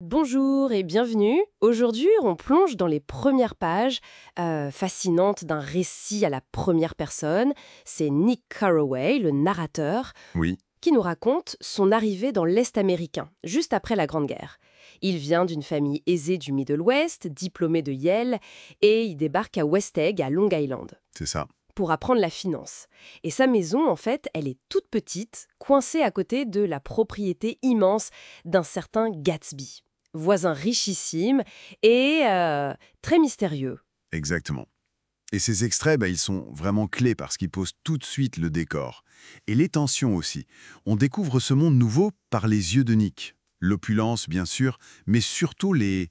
Bonjour et bienvenue. Aujourd'hui, on plonge dans les premières pages fascinantes d'un récit à la première personne. C'est Nick Carraway, le narrateur, Oui, qui nous raconte son arrivée dans l'Est américain, juste après la Grande Guerre. Il vient d'une famille aisée du Middle West, diplômé de Yale, et il débarque à West Egg, à Long Island, c'est ça. pour apprendre la finance. Et sa maison, en fait, elle est toute petite, coincée à côté de la propriété immense d'un certain Gatsby. Voisin richissime et très mystérieux. Exactement. Et ces extraits, ils sont vraiment clés parce qu'ils posent tout de suite le décor. Et les tensions aussi. On découvre ce monde nouveau par les yeux de Nick. L'opulence, bien sûr, mais surtout les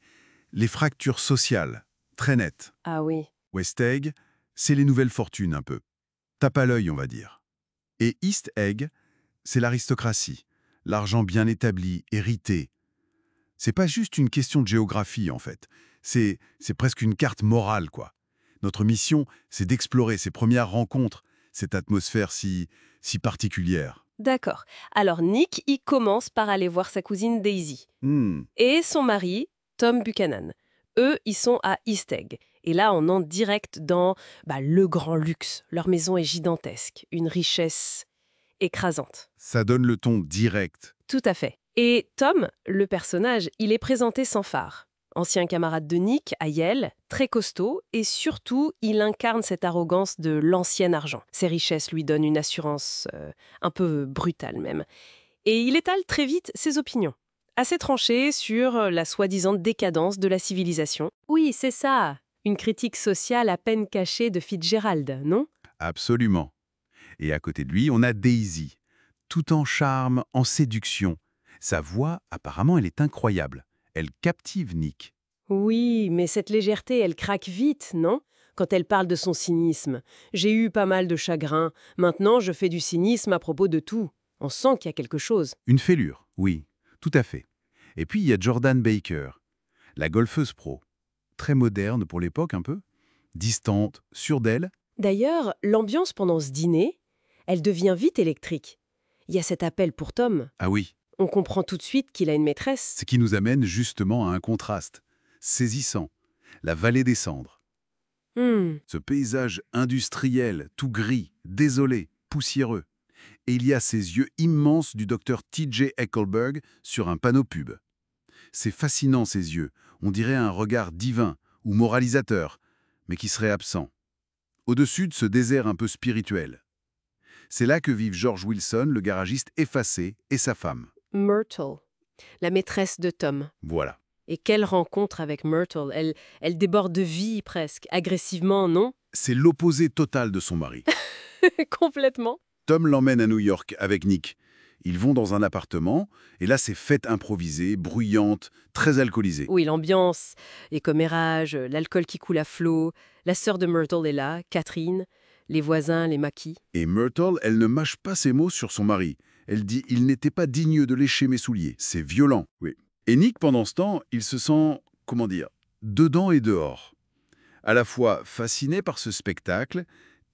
fractures sociales, très nettes. Ah oui. West Egg, c'est les nouvelles fortunes un peu. Tape à l'œil, on va dire. Et East Egg, c'est l'aristocratie. L'argent bien établi, hérité. C'est pas juste une question de géographie, en fait. C'est presque une carte morale, quoi. Notre mission, c'est d'explorer ces premières rencontres, cette atmosphère si particulière. D'accord. Alors Nick, il commence par aller voir sa cousine Daisy Hmm, et son mari, Tom Buchanan. Eux, ils sont à East Egg. Et là, on entre direct dans le grand luxe. Leur maison est gigantesque, une richesse écrasante. ça donne le ton direct. Tout à fait. Et Tom, le personnage, il est présenté sans phare. Ancien camarade de Nick à Yale, très costaud, et surtout, il incarne cette arrogance de l'ancien argent. Ses richesses lui donnent une assurance un peu brutale même. Et il étale très vite ses opinions, assez tranchées sur la soi-disant décadence de la civilisation. Oui, c'est ça, une critique sociale à peine cachée de Fitzgerald, non? Absolument. Et à côté de lui, on a Daisy. Tout en charme, en séduction. Sa voix, apparemment, elle est incroyable. Elle captive Nick. Oui, mais cette légèreté, elle craque vite, non? Quand elle parle de son cynisme. J'ai eu pas mal de chagrin. Maintenant, je fais du cynisme à propos de tout. On sent qu'il y a quelque chose. Une fêlure, oui, tout à fait. Et puis, il y a Jordan Baker, la golfeuse pro. Très moderne pour l'époque un peu, distante, sûre d'elle. D'ailleurs, l'ambiance pendant ce dîner, elle devient vite électrique. Il y a cet appel pour Tom. Ah oui, On comprend tout de suite qu'il a une maîtresse. ce qui nous amène justement à un contraste saisissant, la vallée des cendres. Hmm, Ce paysage industriel, tout gris, désolé, poussiéreux. Et il y a ces yeux immenses du docteur T.J. Eckelberg sur un panneau pub. C'est fascinant ces yeux, on dirait un regard divin ou moralisateur, mais qui serait absent. Au-dessus de ce désert un peu spirituel. C'est là que vivent George Wilson, le garagiste effacé, et sa femme. Myrtle, la maîtresse de Tom. Voilà. Et quelle rencontre avec Myrtle. Elle déborde de vie presque, agressivement, non? C'est l'opposé total de son mari. Complètement. Tom l'emmène à New York avec Nick. Ils vont dans un appartement, et là c'est fête improvisée, bruyante, très alcoolisée. Oui, l'ambiance, les commérages, l'alcool qui coule à flot. La sœur de Myrtle est là, Catherine, les voisins, les maquis. Et Myrtle, elle ne mâche pas ses mots sur son mari. Elle dit « il n'était pas digne de lécher mes souliers ». C'est violent, oui. Et Nick, pendant ce temps, il se sent, comment dire, dedans et dehors. À la fois fasciné par ce spectacle,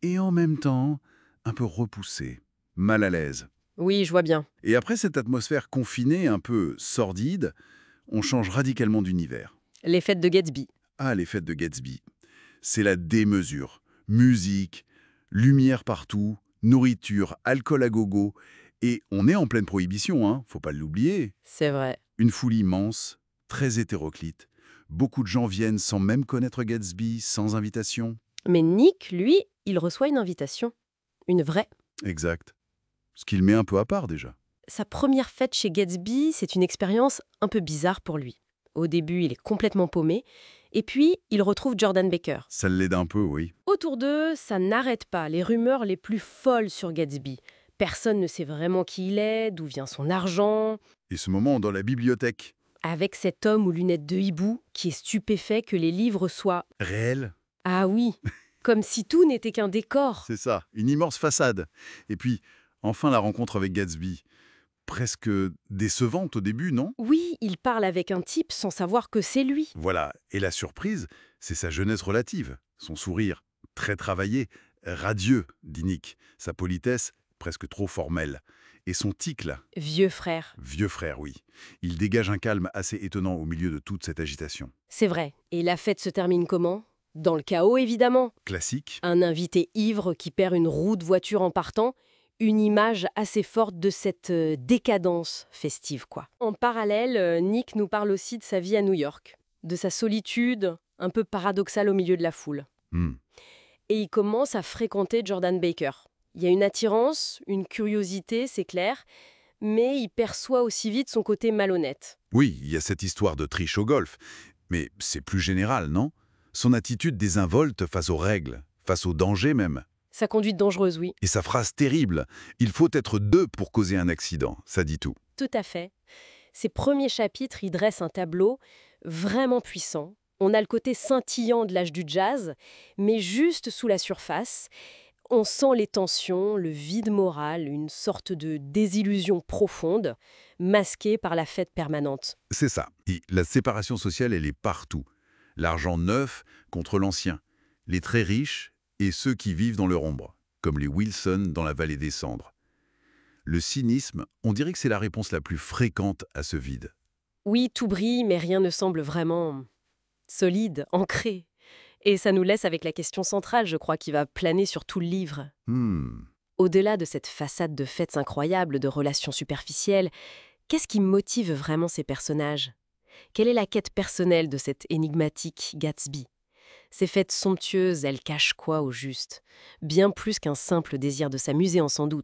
et en même temps, un peu repoussé, mal à l'aise. Oui, je vois bien. Et après cette atmosphère confinée, un peu sordide, on change radicalement d'univers. Les fêtes de Gatsby. Ah, les fêtes de Gatsby. C'est la démesure. Musique, lumière partout, nourriture, alcool à gogo. Et on est en pleine prohibition, hein, faut pas l'oublier. C'est vrai. Une foule immense, très hétéroclite. Beaucoup de gens viennent sans même connaître Gatsby, sans invitation. Mais Nick, lui, il reçoit une invitation. Une vraie. Exact. Ce qui le met un peu à part déjà. Sa première fête chez Gatsby, c'est une expérience un peu bizarre pour lui. Au début, il est complètement paumé. Et puis, il retrouve Jordan Baker. Ça l'aide un peu, oui. Autour d'eux, ça n'arrête pas, les rumeurs les plus folles sur Gatsby. Personne ne sait vraiment qui il est, d'où vient son argent. Et ce moment dans la bibliothèque, Avec cet homme aux lunettes de hibou qui est stupéfait que les livres soient... réel, Ah oui, comme si tout n'était qu'un décor. c'est ça, une immense façade. Et puis, enfin la rencontre avec Gatsby. Presque décevante au début, non? Oui, il parle avec un type sans savoir que c'est lui. Voilà, et la surprise, c'est sa jeunesse relative, son sourire, très travaillé, radieux, dit Nick, sa politesse, presque trop formelle. Et son tic, là, Vieux frère. vieux frère, oui. Il dégage un calme assez étonnant au milieu de toute cette agitation. C'est vrai. Et la fête se termine comment? Dans le chaos, évidemment. Classique. Un invité ivre qui perd une roue de voiture en partant, une image assez forte de cette décadence festive, quoi. En parallèle, Nick nous parle aussi de sa vie à New York, de sa solitude, un peu paradoxale au milieu de la foule. Hmm. Et il commence à fréquenter Jordan Baker. Il y a une attirance, une curiosité, c'est clair, mais il perçoit aussi vite son côté malhonnête. Oui, il y a cette histoire de triche au golf. Mais c'est plus général, non? Son attitude désinvolte face aux règles, face aux dangers même. Sa conduite dangereuse, oui. Et sa phrase terrible, il faut être deux pour causer un accident, ça dit tout. Tout à fait. Ces premiers chapitres, ils dressent un tableau vraiment puissant. On a le côté scintillant de l'âge du jazz, mais juste sous la surface, on sent les tensions, le vide moral, une sorte de désillusion profonde, masquée par la fête permanente. C'est ça. Et la séparation sociale, elle est partout. L'argent neuf contre l'ancien. Les très riches et ceux qui vivent dans leur ombre, comme les Wilson dans la vallée des cendres. Le cynisme, on dirait que c'est la réponse la plus fréquente à ce vide. Oui, tout brille, mais rien ne semble vraiment solide, ancré. Et ça nous laisse avec la question centrale, je crois, qui va planer sur tout le livre. Au-delà de cette façade de fêtes incroyables, de relations superficielles, qu'est-ce qui motive vraiment ces personnages? Quelle est la quête personnelle de cet énigmatique Gatsby? Ces fêtes somptueuses, elles cachent quoi au juste? Bien plus qu'un simple désir de s'amuser en sans doute.